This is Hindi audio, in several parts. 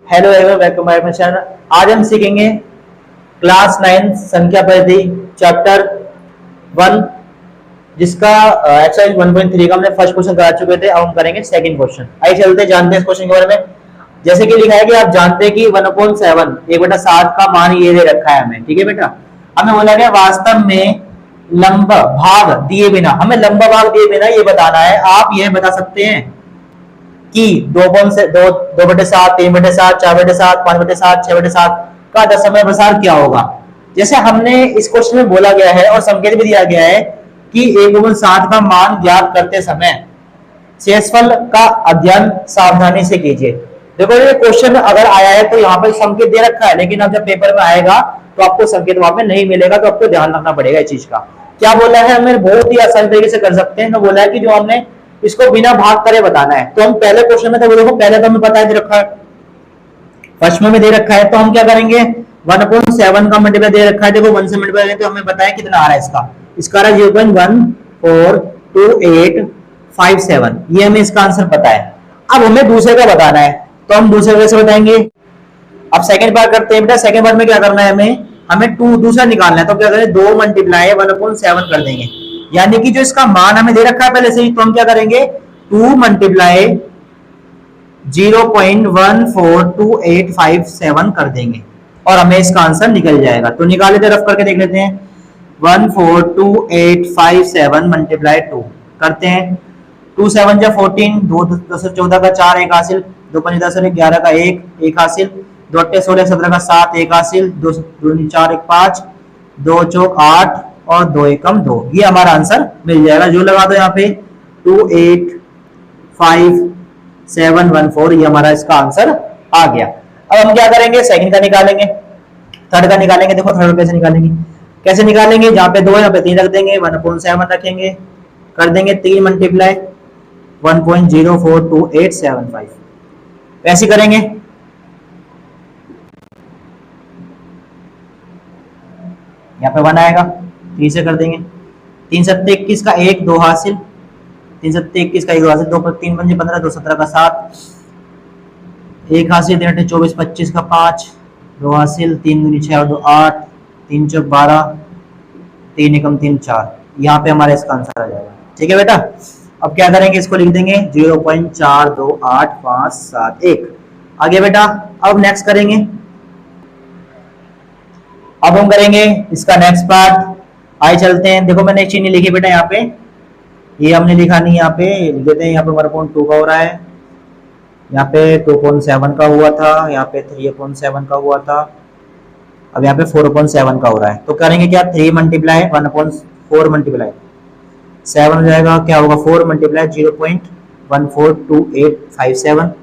Hello everyone, welcome my channel. आज हम सीखेंगे क्लास 9 संख्या पद्धति चैप्टर 1, जिसका एक्सरसाइज 1.3 का हमने फर्स्ट क्वेश्चन करा चुके थे। अब हम करेंगे सेकंड क्वेश्चन। आइए चलते हैं, जानते हैं इस क्वेश्चन के बारे में। जैसे कि लिखा है कि आप जानते हैं कि 1/7 1/7 का मान ये दे रखा है हमें, ठीक है बेटा। हमें बोला गया वास्तव में लंबा भाग दिए बिना, हमें लंबा भाग दिए बिना ये बताना है। आप ये बता सकते हैं कि 2/7, 3/7, 4/7, 5/7, 6/7 का दशमलव प्रसार क्या होगा। जैसे हमने इस क्वेश्चन में बोला गया है और संकेत भी दिया गया है कि 1/7 का मान ज्ञात करते समय शेषफल का अध्ययन सावधानी से कीजिए। देखो ये क्वेश्चन अगर आया है तो यहाँ पर संकेत दे रखा है, लेकिन अब जब पेपर में आएगा तो आपको संकेत वहां पे नहीं मिलेगा, तो आपको ध्यान रखना पड़ेगा इस चीज का। क्या बोला है, हमें बहुत ही आसान तरीके से कर सकते हैं। तो बोला है कि जो हमने इसको बिना भाग करे बताना है। तो हम पहले क्वेश्चन में तो देखो, पहले तो हमें पता है दे रखा है, फर्स्ट में दे रखा है, तो हम क्या करेंगे 1/7 का मल्टीप्लाई दे रखा है। देखो 1 से मल्टीप्लाई करें तो हमें पता है कितना आ रहा है इसका आ रहा है 0.142857। ये हमें इसका आंसर पता है। अब हमें दूसरे का बताना है, तो हम दूसरे कैसे बताएंगे। अब सेकंड बार करते हैं बेटा। सेकंड बार में क्या करना है, हमें 2 दूसरा निकालना है। तो क्या करें 2 मल्टीप्लाई 1/7 कर देंगे, यानी कि जो इसका मान हमें दे रखा है पहले से ही, तो हम क्या करेंगे 2 मल्टीप्लाई 0.142857 कर देंगे और हमें इसका आंसर निकल जाएगा। तो निकाल लेते, रफ करके देख लेते हैं। 142,857 मल्टीप्लाई 2 करते हैं। 2 7 जा 14, 2 10 14 का 4 एक हासिल, 2 5 10 11 का 1 हासिल, 2 8 16 17 का 7 एक हासिल, 2 2 4 1 5, 2 चौक 8 और 2 एकम 2। ये हमारा आंसर मिल जाएगा। जो लगा दो यहाँ पे 285,714, ये हमारा इसका आंसर आ गया। अब हम क्या करेंगे, सेकंड का निकालेंगे, थर्ड का निकालेंगे। देखो थर्ड कैसे निकालेंगे, कैसे निकालेंगे, जहां पे 2 है यहाँ पे 3 रख देंगे, 1/7 रखेंगे, कर देंगे 3 मल्टीप्लाई 1.042875। ऐसे करेंगे। यहाँ पे 1 आएगा, 3 से कर देंगे। 3 7 21 का 1 2 हासिल, 3 7 21 का 1 2 हासिल, 2 3 5 15, 2 17 का 7 1 हासिल, 3 8 24 25 का 5 2 हासिल, 3 दूनी 6 और 2 8, 3 चौक 12, 3 एकम 3 4। यहाँ पे हमारा इसका आंसर आ जाएगा। ठीक है बेटा। अब क्या करेंगे, इसको लिख देंगे 0.428571। आगे बेटा अब नेक्स्ट करेंगे। अब हम करेंगे इसका नेक्स्ट पार्ट। आइए चलते हैं। देखो मैंने एक चीज नहीं लिखी बेटा, यहाँ पे ये हमने लिखा नहीं, यहाँ पे लिख देते हैं। यहाँ पे 1/2 का हो रहा है, यहाँ पे 2.7 का हुआ था, यहाँ पे 3/7 का हुआ था, अब यहाँ पे 4/7 का हो रहा है। तो करेंगे क्या, 3 मल्टीप्लाई 1/4 मल्टीप्लाई 7 हो जाएगा, क्या होगा 4 मल्टीप्लाई 0.142857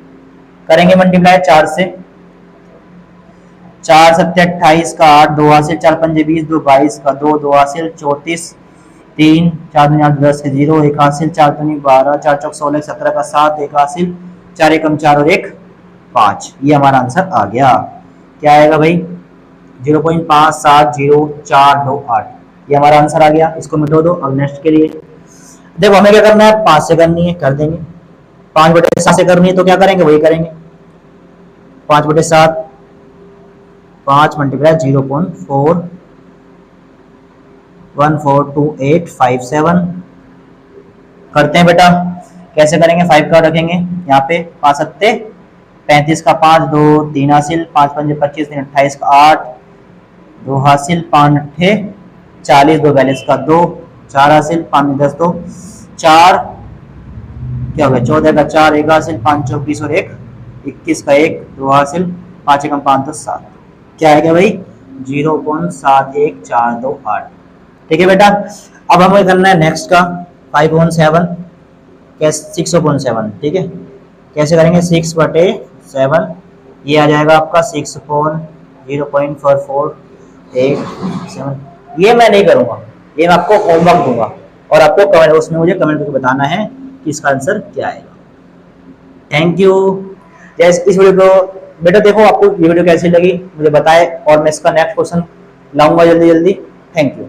करेंगे मल्टीप्लाई 4 से। 4 7 28 का 8 2 हासिल, 4 5 20 2 22 का 2 2 हासिल, 34 3 4 2 8 10 के 0 1 हासिल, 4 3 12 4 चौक 16 17 का 7 1 हासिल, 4 एकम 4 और 1 5। ये हमारा आंसर आ गया। क्या आएगा भाई 0.570428। ये हमारा आंसर आ गया। इसको मिटो दो। अब नेक्स्ट के लिए देखो हमें क्या करना है, 5 से करनी है, कर देंगे। 5/7 से करनी है, तो क्या करेंगे वही करेंगे। 5/7 5 मल्टीप्लाई 0.142857 करते हैं बेटा। कैसे करेंगे, 5 का रखेंगे यहाँ पे, 5 सत्ते 35 का 5 2 3 हासिल, 5 5 25 3 28 का 8 2 हासिल, 5 8 40 2 42 का 2 4 हासिल, 5 10 2 4 क्या हो गया 14 का 4 1 हासिल, 5 चौक 20 और 1 21 का 1 2 हासिल, 5 एकम 5 10 7। क्या है क्या भाई 0.71428। ठीक है बेटा। अब हमें करना है नेक्स्ट का 5/7 कैसे 6/7। ठीक है, कैसे करेंगे 6/7, ये आ जाएगा आपका 6/0.4487। ये मैं नहीं करूंगा, ये मैं आपको होमवर्क दूंगा और आपको कमेंट, उसमें मुझे कमेंट करके बताना है कि इसका आंसर क्या आएगा। Thank you. जैसे इस वीडियो को बेटा देखो, आपको ये वीडियो कैसी लगी मुझे बताएं और मैं इसका नेक्स्ट क्वेश्चन लाऊंगा जल्दी जल्दी। Thank you.